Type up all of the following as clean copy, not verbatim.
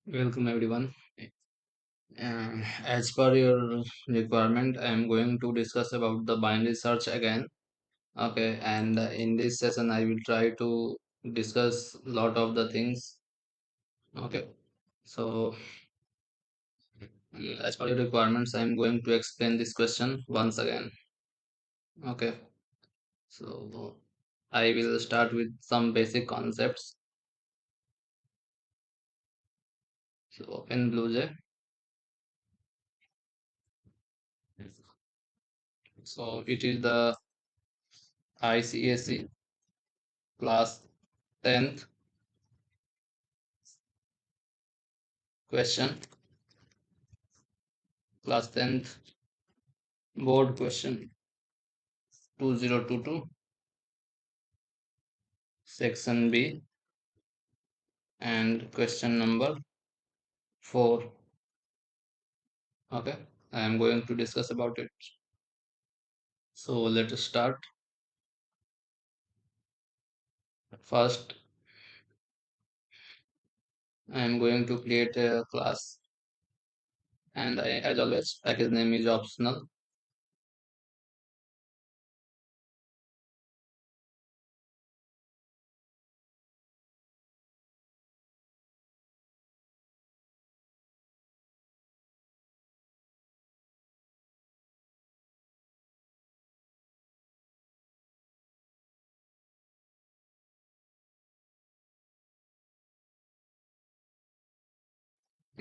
Welcome everyone. As per your requirement, I am going to discuss about the binary search again. Okay, and in this session, I will try to discuss lot of the things. Okay, so as per your requirements, I am going to explain this question once again. Okay, so I will start with some basic concepts. So open BlueJ. So it is the ICSE class 10th question, class 10th board question 2022, section B, and question number 4. Okay, I am going to discuss about it. So let us start. First, I am going to create a class, and as always, package name is optional.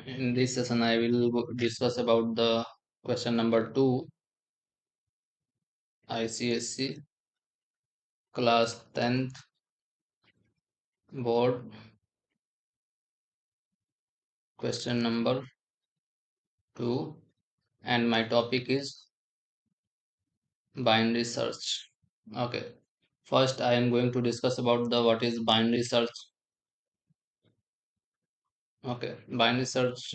In this session, I will discuss about the question number 2, ICSC class 10th board question number 2, and my topic is binary search. Okay. First, I am going to discuss about the what is binary search. Okay, binary search.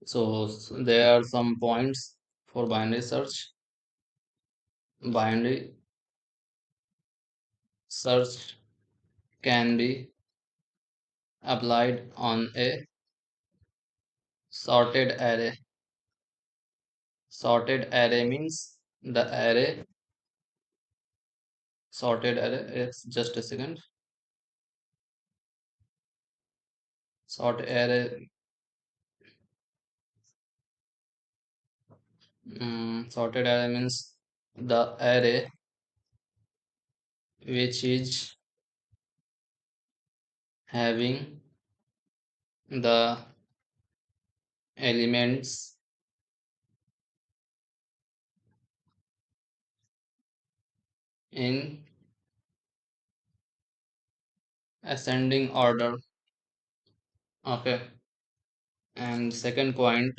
So there are some points for binary search. Binary search can be applied on a sorted array. Sorted array means the array sorted array. Just a second. Sort array. Sorted array means the array which is having the elements in ascending order. Okay, and second point,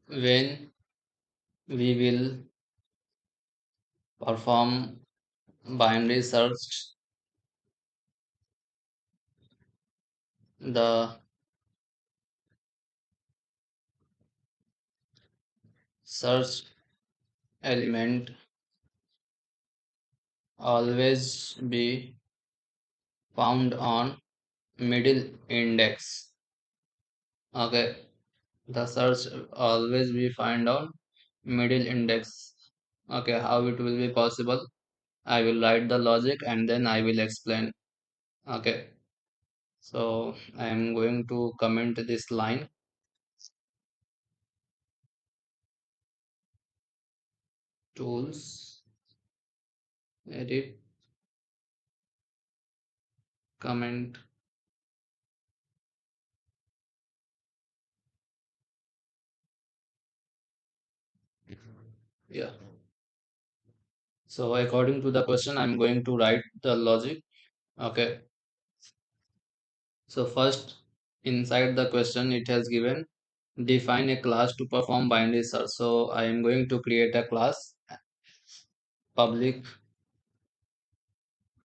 when we will perform binary search, the search element always be found on middle index. Okay, the search always be found on middle index. Okay, how it will be possible? I will write the logic and then I will explain. Okay, so I am going to comment this line. Tools, edit, comment. Yeah. So according to the question, I'm going to write the logic. Okay. So first, inside the question, it has given define a class to perform binary search. So I am going to create a class, public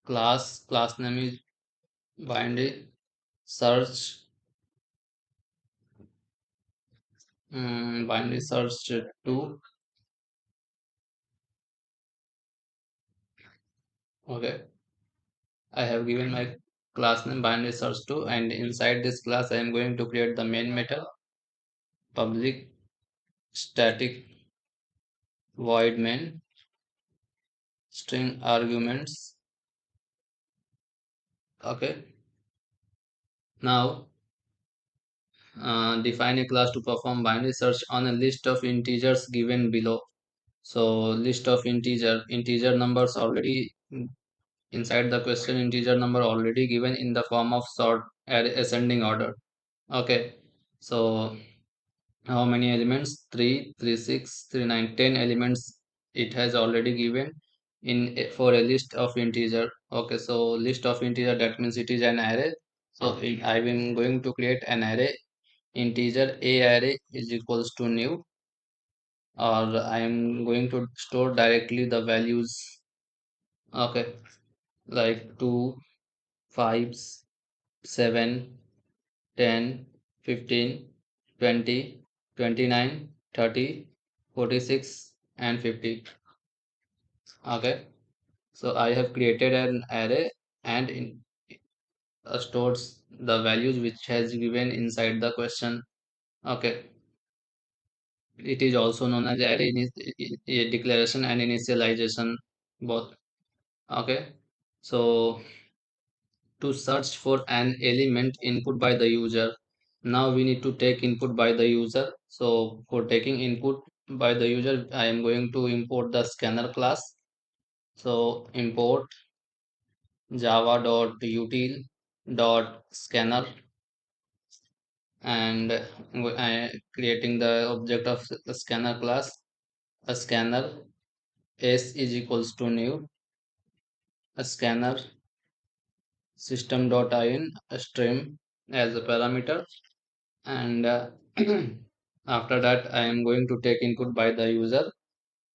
class name is binary search, binary search 2. Okay, I have given my class name binary search 2, and inside this class I am going to create the main method public static void main string arguments. Okay, now define a class to perform binary search on a list of integers given below. So list of integer numbers already inside the question, integer number already given in the form of sort ascending order. Okay, so how many elements? 3, 3, 6, 3, 9, 10 elements it has already given for a list of integer. Okay, so list of integer, that means it is an array. So I am going to create an array integer a array is equals to new, or I am going to store directly the values. Okay, like 2, 5, 7, 10, 15, 20, 29, 30, 46, and 50. Okay, so I have created an array and stores the values which has given inside the question. Okay, it is also known as array declaration and initialization both. Okay, so to search for an element input by the user, now we need to take input by the user. So for taking input by the user, I am going to import the scanner class. So import java.util.scanner, and I creating the object of the scanner class. A scanner s is equals to new, a scanner system.in stream as a parameter, and after that I am going to take input by the user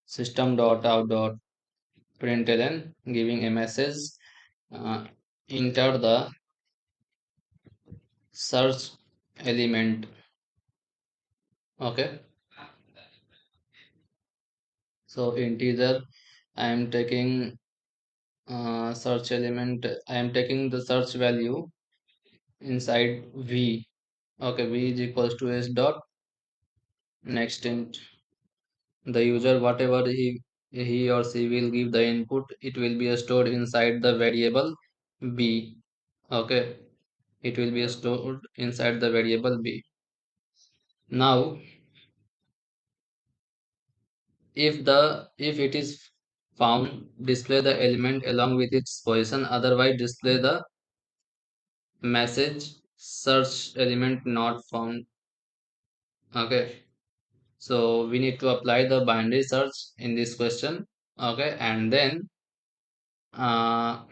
system.out.println, giving a message, uh, enter the search element. Okay, so integer, I am taking search element, I am taking the search value inside v. Okay, v is equals to s dot next int. The user, whatever he or she will give the input, it will be stored inside the variable b. Okay, it will be stored inside the variable b. Now if it is found, display the element along with its position, otherwise display the message search element not found. Okay, so we need to apply the binary search in this question. Okay, and then uh,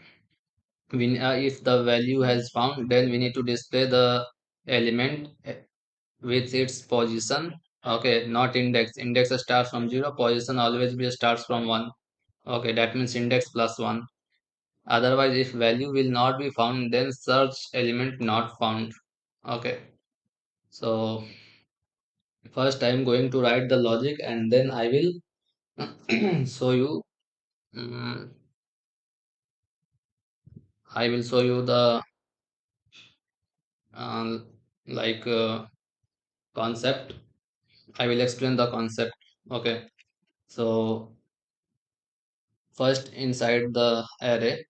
if the value has found, then we need to display the element with its position. Okay, not index. Index starts from 0, position always be starts from 1. Okay, that means index plus 1. Otherwise, if value will not be found, then search element not found. Okay, so first I am going to write the logic, and then I will show you. mm, I will show you the uh, like concept. I will explain the concept. Okay, so first inside the array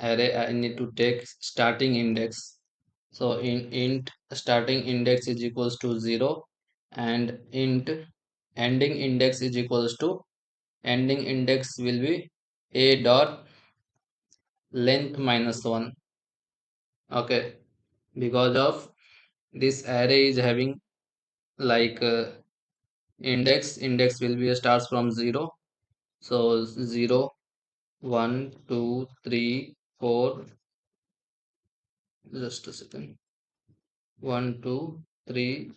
I need to take starting index. So in int starting index is equals to 0, and int ending index is equals to, ending index will be a dot length minus 1. Okay, because of this array is having like index will be starts from 0. So 0, 1, 2, 3, 4. Just a second. 1, 2, 3,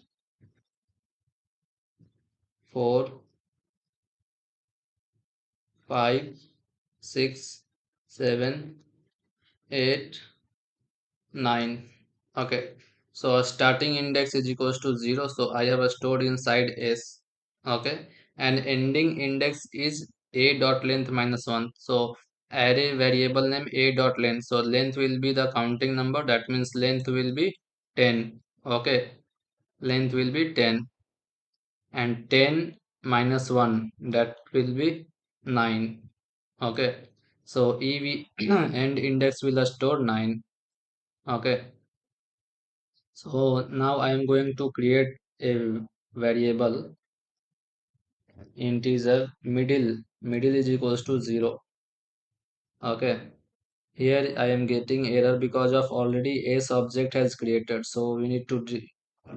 4, 5, 6, 7, 8, 9. Okay, so starting index is equals to 0, so I have stored inside s. Okay, and ending index is a dot length minus 1. So array variable name a dot length. So length will be the counting number. That means length will be 10. Okay, length will be 10, and 10 minus 1, that will be 9. Okay, so ev and index will store 9. Okay, so now I am going to create a variable integer middle is equals to 0. Okay, here I am getting error because of already a subject has created, so we need to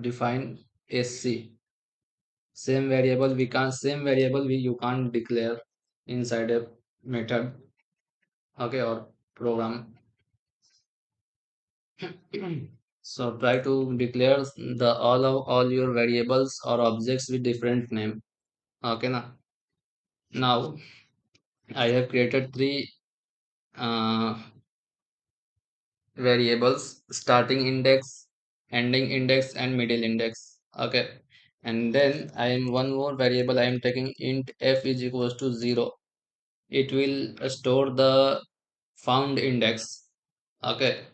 define sc. Same variable we you can't declare inside a method. Okay, or program. So try to declare the all your variables or objects with different name. Okay, now I have created three uh, variables: starting index, ending index, and middle index. Okay, and then I am one more variable I am taking int f is equals to 0. It will store the found index. Okay,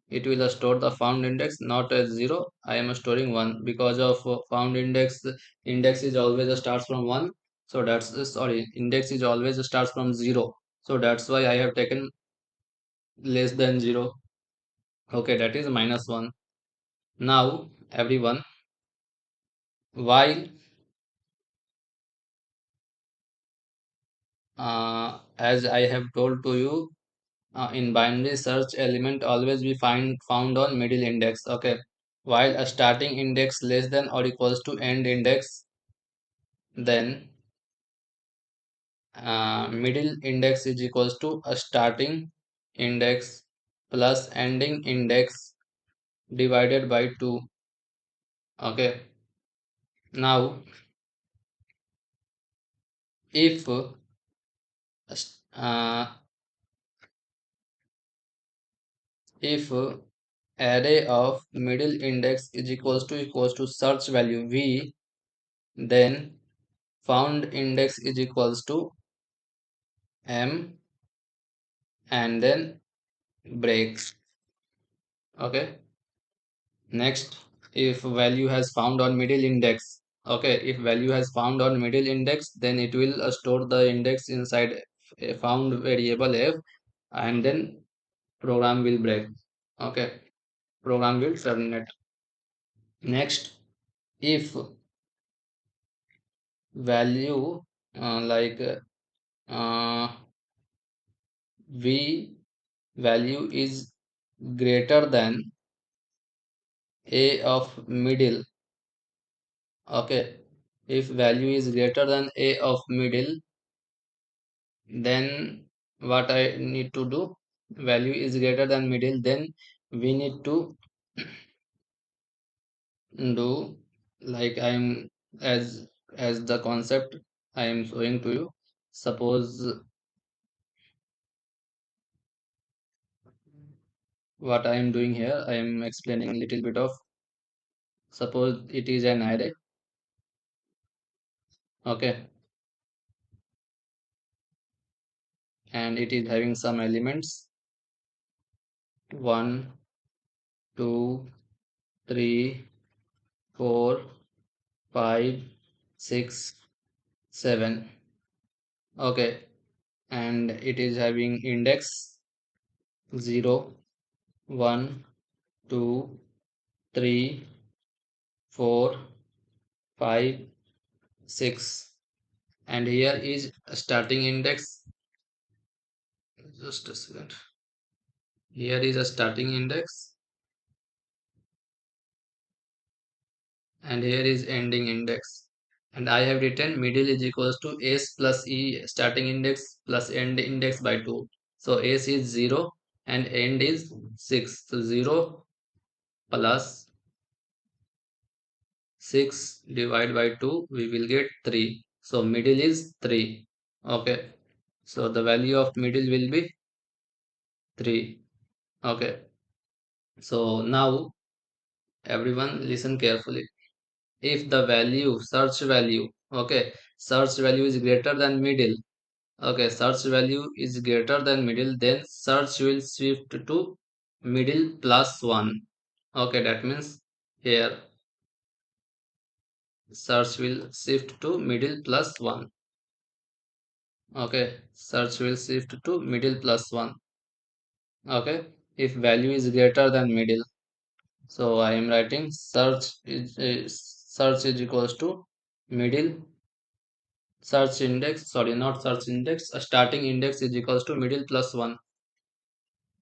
it will store the found index, not as 0. I am storing 1 because of found index. Index is always starts from 1, so that's sorry, index is always starts from 0, so that's why I have taken less than 0. Okay, that is minus 1. Now everyone, while as I have told to you, in binary search, element always be found on middle index. Okay, while a starting index less than or equals to end index, then middle index is equals to a starting index plus ending index divided by 2. Okay, now if uh, if array of middle index is equals to search value v, then found index is equals to m, and then breaks. Okay, next, if value has found on middle index, okay, if value has found on middle index, then it will store the index inside a found variable f, and then program will break. Okay, program will terminate. Next, if value like v value is greater than a of middle. Okay, if value is greater than a of middle, then what I need to do, value is greater than middle, then we need to do like I'm as the concept I am showing to you. Suppose what I am doing here, I am explaining a little bit of, suppose it is an array. Okay, and it is having some elements: 1, 2, 3, 4, 5, 6, 7. Okay, and it is having index 0, 1, 2, 3, 4, 5, 6, and here is a starting index. Just a second. Here is a starting index, and here is ending index. And I have written middle is equals to s plus e, starting index plus end index by 2. So s is 0 and end is 6. So 0 plus 6 divided by 2, we will get 3. So middle is 3. Okay. So the value of middle will be 3. Okay. So now everyone listen carefully. If the value, search value, okay, search value is greater than middle, Okay, search value is greater than middle, then search will shift to middle plus 1. Okay, that means here search will shift to middle plus 1. Okay, search will shift to middle plus 1. Okay, if value is greater than middle, so I am writing search is equals to middle search index, sorry, not search index, starting index is equals to middle plus 1.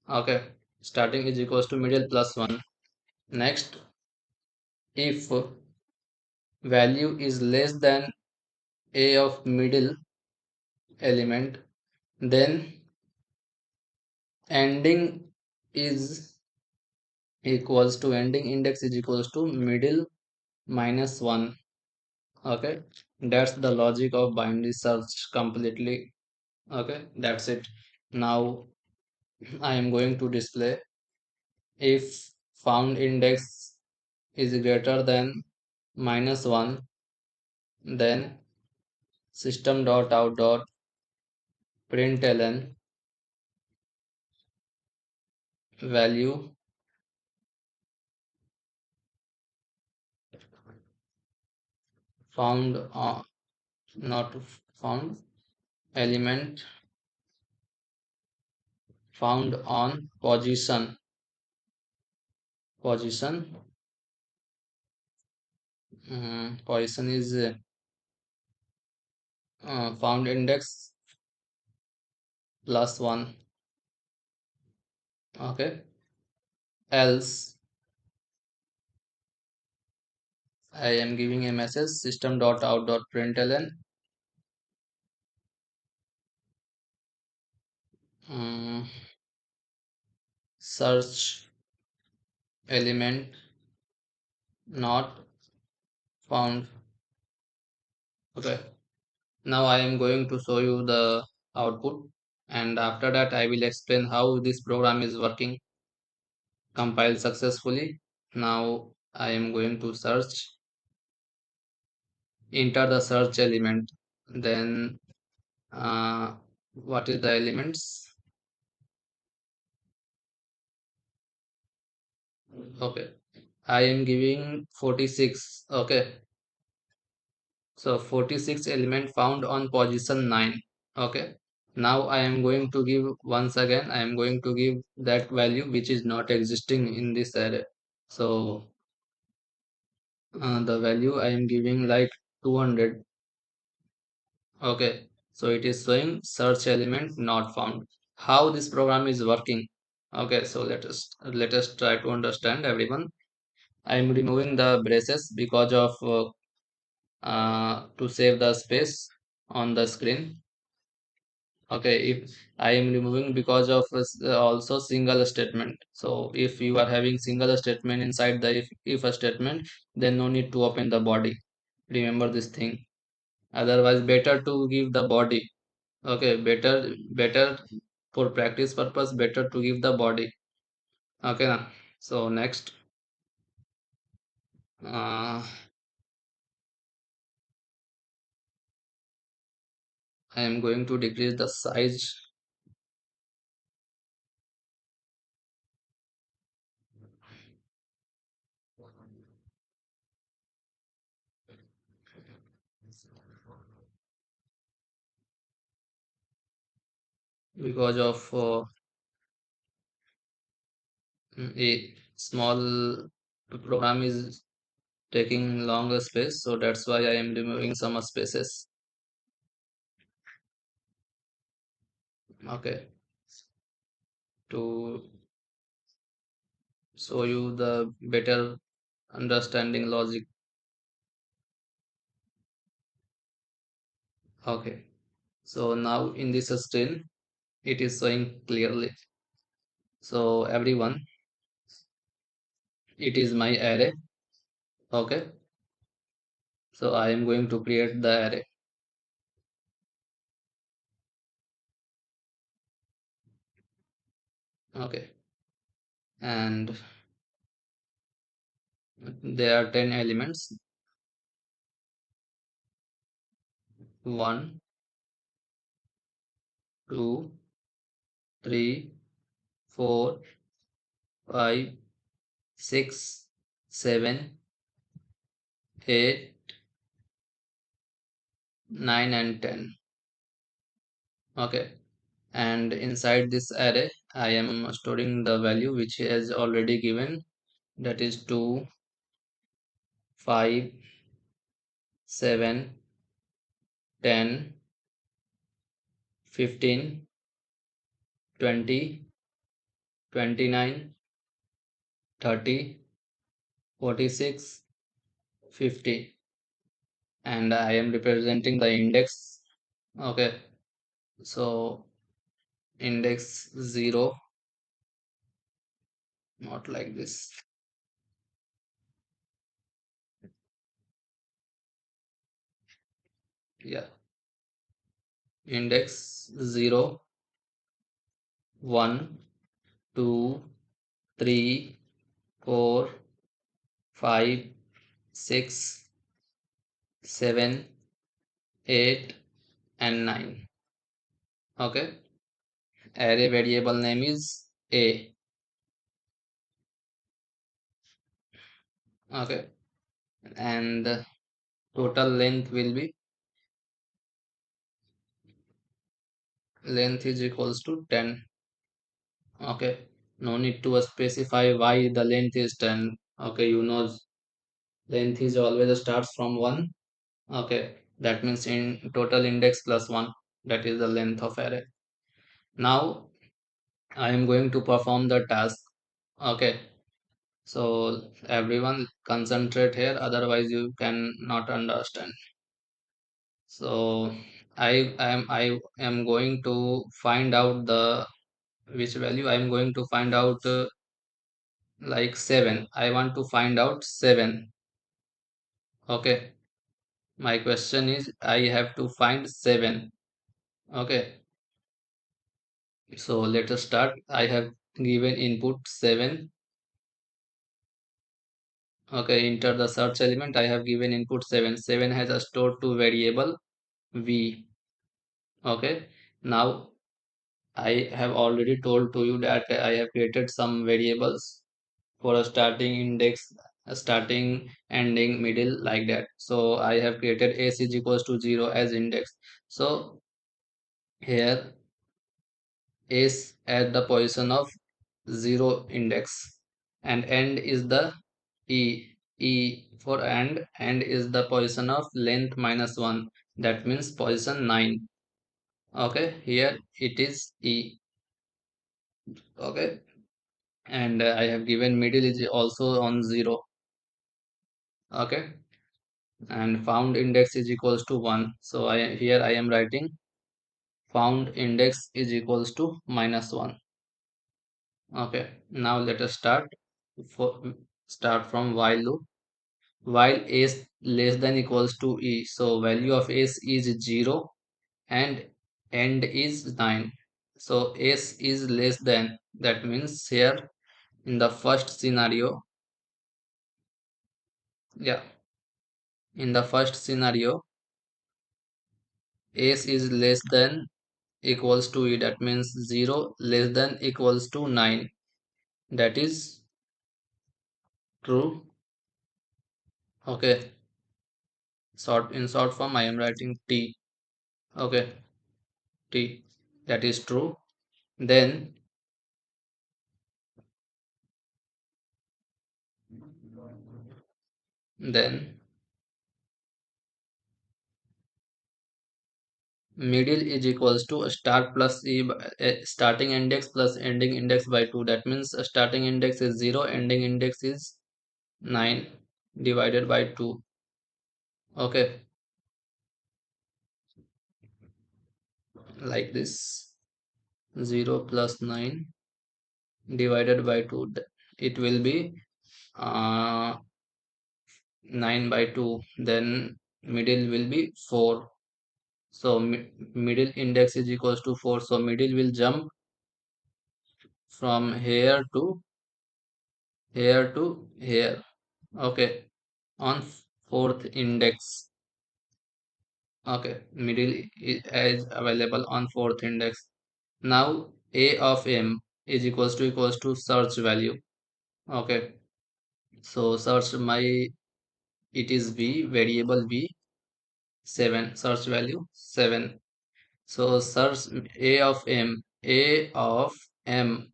Okay, starting is equals to middle plus 1. Next, if value is less than a of middle element, then ending is equals to ending index is equals to middle minus 1. Okay, that's the logic of binary search completely. Okay, that's it. Now I am going to display if found index is greater than minus 1, then system dot out dot println value found on not found element found on position position is found index plus 1. Okay, else I am giving a message system dot out dot println um, search element not found. Okay, now I am going to show you the output, and after that I will explain how this program is working. Compile successfully. Now I am going to search, enter the search element, then what is the elements? Okay, I am giving 46. Okay, so 46 element found on position 9. Okay, now I am going to give once again, I am going to give that value which is not existing in this array. So the value I am giving like 200. Okay, so it is showing search element not found. How this program is working? Okay, so let us try to understand, everyone. I am removing the braces because of to save the space on the screen. Okay, if I am removing because of also single statement. So if you are having single statement inside the if a statement, then no need to open the body. Remember this thing. Otherwise, better to give the body. Okay, better for practice purpose, better to give the body. Okay, na? So next, I am going to decrease the size because of a small program is taking longer space, so that's why I am removing some spaces. Okay, to show you the better understanding logic. Okay, so now in this screen it is showing clearly. So everyone, it is my array. Okay, so I am going to create the array. Okay, and there are 10 elements. 1, 2, 3, 4, 5, 6, 7, 8, 9 and 10. Okay. And inside this array I am storing the value which he has already given, that is 2, 5, 7, 10, 15, 20, 29, 30, 46, 50, and I am representing the index. Okay, so index 0, not like this. Yeah, index 0, 1, 2, 3, 4, 5, 6, 7, 8 and 9. Okay, array variable name is a. Okay, and the total length will be, length is equals to 10. Okay, no need to specify why the length is 10. Okay, you know length is always starts from 1. Okay, that means in total index plus 1, that is the length of array. Now I am going to perform the task. Okay, so everyone concentrate here, otherwise you can not understand. So I am going to find out the which value I am going to find out, like 7. I want to find out 7. Okay, my question is I have to find 7. Okay, so let us start. I have given input 7. Okay, enter the search element. I have given input 7. 7 has a stored to variable v. Okay, now I have already told to you that I have created some variables for a starting index, a starting, ending, middle, like that. So I have created s is equals to 0 as index. So here s at the position of 0 index, and end is the e for and is the position of length minus 1, that means position 9. Okay, here it is e. Okay, and I have given middle is also on 0. Okay, and found index is equals to 1. So I here I am writing found index is equals to minus 1. Okay, now let us start from while loop. While s less than equals to e, so value of s is 0 and end is 9. So s is less than, that means here in the first scenario, yeah, in the first scenario s is less than equals to e, that means 0 less than equals to 9, that is true. Okay, short form I am writing t. Okay, t, that is true. Then then middle is equals to start plus starting index plus ending index by 2, that means starting index is 0, ending index is 9 divided by 2. Okay, like this, 0 plus 9 divided by 2, it will be uh, 9 by 2, then middle will be 4. So middle index is equals to 4, so middle will jump from here to here. Okay, on fourth index. Okay, middle is available on fourth index. Now a of m is equals to search value. Okay, so search my, it is v, variable v, 7, search value 7. So search a of m, a of m,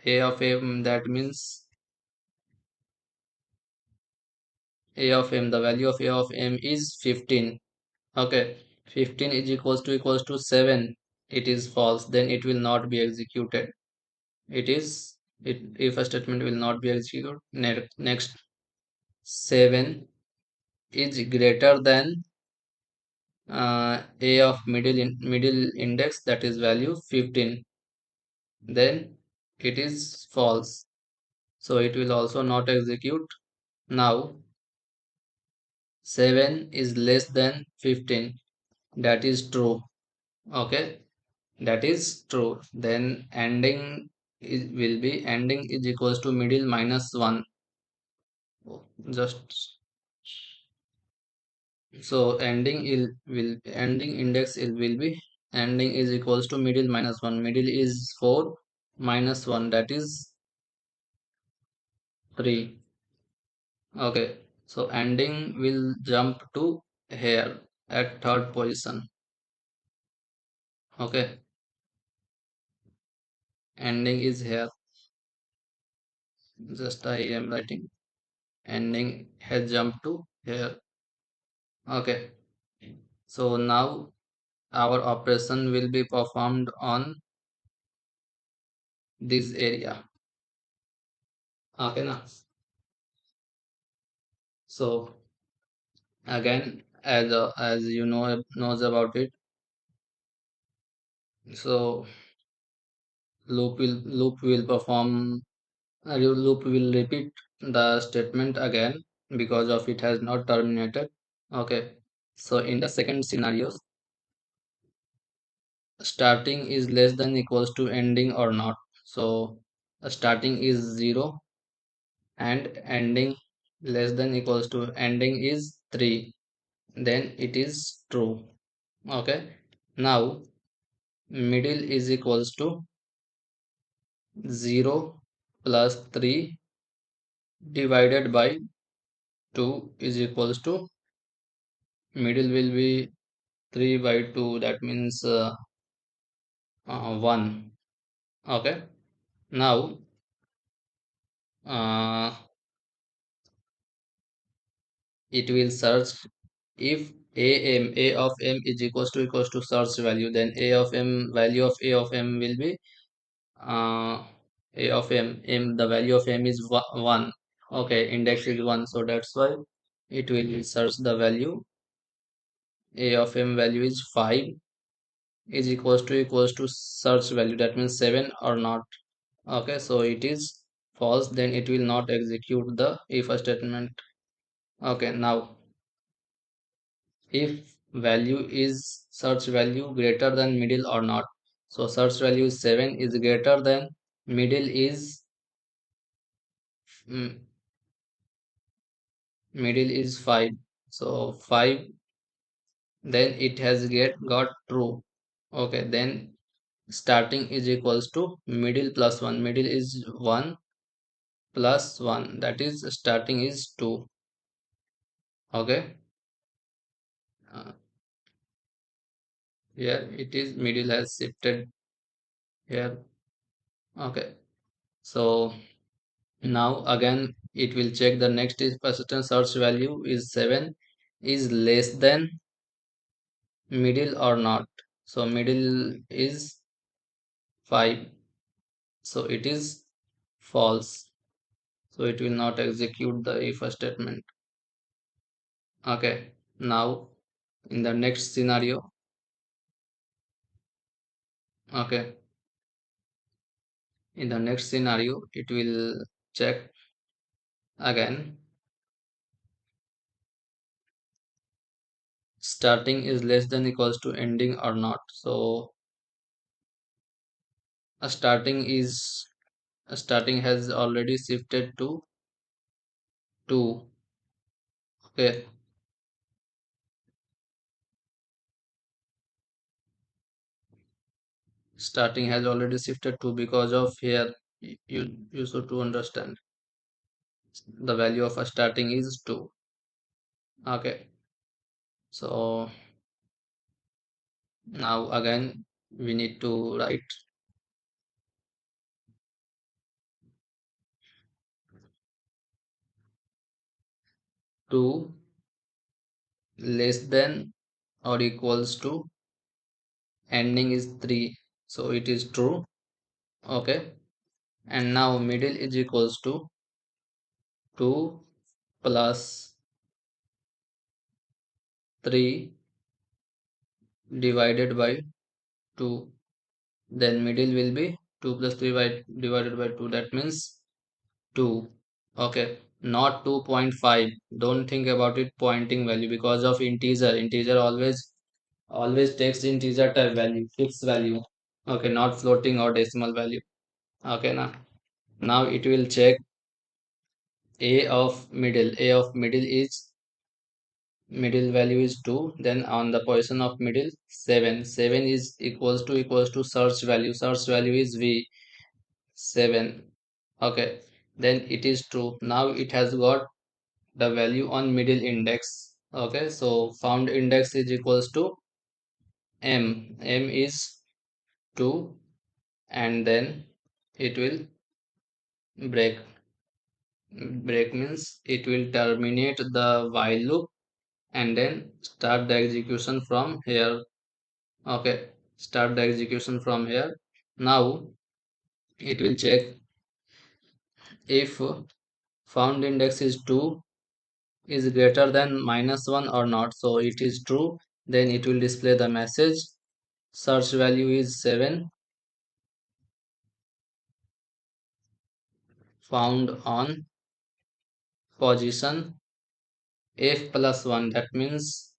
a of m, that means a of m, the value of a of m is 15. Okay, 15 is equals to 7. It is false, then it will not be executed. It is, it, if a statement will not be executed. Next, 7 is greater than a of middle index, that is value 15, then it is false, so it will also not execute. Now 7 is less than 15, that is true. Okay, that is true, then ending is, will be ending is equals to middle minus 1. Just so ending will ending index it will be, ending is equals to middle minus 1, middle is 4 minus 1, that is 3. Okay, so ending will jump to here at third position. Okay, ending is here, just I am writing, ending has jumped to here. Okay, so now our operation will be performed on this area. Okay, now so again, as you knows about it, so loop will perform, loop will repeat the statement again because of it has not terminated. Okay, so in the second scenario, starting is less than equals to ending or not. So starting is 0 and ending less than equals to ending is 3, then it is true. Okay, now middle is equals to 0 plus 3 divided by 2 is equals to, middle will be 3 by 2, that means 1. Okay, now uh, it will search. If a of m is equals to search value, then a of m, value of a of m will be uh, a of m, the value of m is 1. Okay, index is 1, so that's why it will search the value. A of m value is 5, is equals to search value, that means 7 or not. Okay, so it is false, then it will not execute the if statement. Okay, now if value is search value greater than middle or not, so search value 7 is greater than middle is mm, middle is 5, so 5, then it has got true. Okay, then starting is equals to middle plus 1, middle is 1 plus 1, that is starting is 2. Okay, uh, here it is, middle has shifted here. Okay, so now again it will check the next is persistent search value is 7 is less than middle or not. So middle is 5, so it is false, so it will not execute the if statement. Okay, now in the next scenario. Okay, in the next scenario it will check again, starting is less than equals to ending or not. So a starting has already shifted to 2. Okay, Starting has already shifted to because of here. You should to understand the value of a starting is 2. Okay, so now again we need to write 2 less than or equals to ending is 3, so it is true. Okay, and now middle is equals to 2 plus 3 divided by 2. Then middle will be 2 plus 3 divided by 2, that means 2. Okay, not 2.5. Don't think about it pointing value because of integer always takes integer type value, fixed value. Okay, not floating or decimal value. Okay, now it will check a of middle is middle value is 2, then on the position of middle 7 is equals to search value is v 7. Okay, then it is true. Now it has got the value on middle index. Okay, so found index is equals to m is 2, and then it will break. Break means it will terminate the while loop and then start the execution from here. Okay, start the execution from here. Now it will check if found index is 2 is greater than -1 or not. So it is true, then it will display the message search value is 7 found on position f plus 1, that means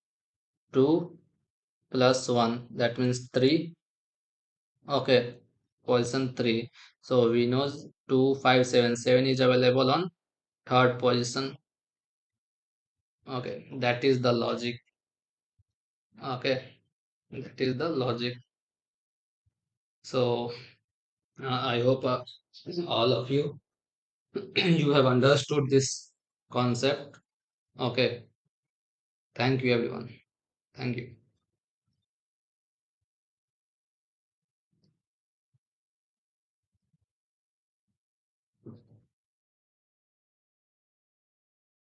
2 plus 1, that means 3. Okay, position 3. So we know 2577 is available on third position. Okay, that is the logic. Okay, that is the logic. So I hope all of you you have understood this concept. Okay, thank you everyone. Thank you.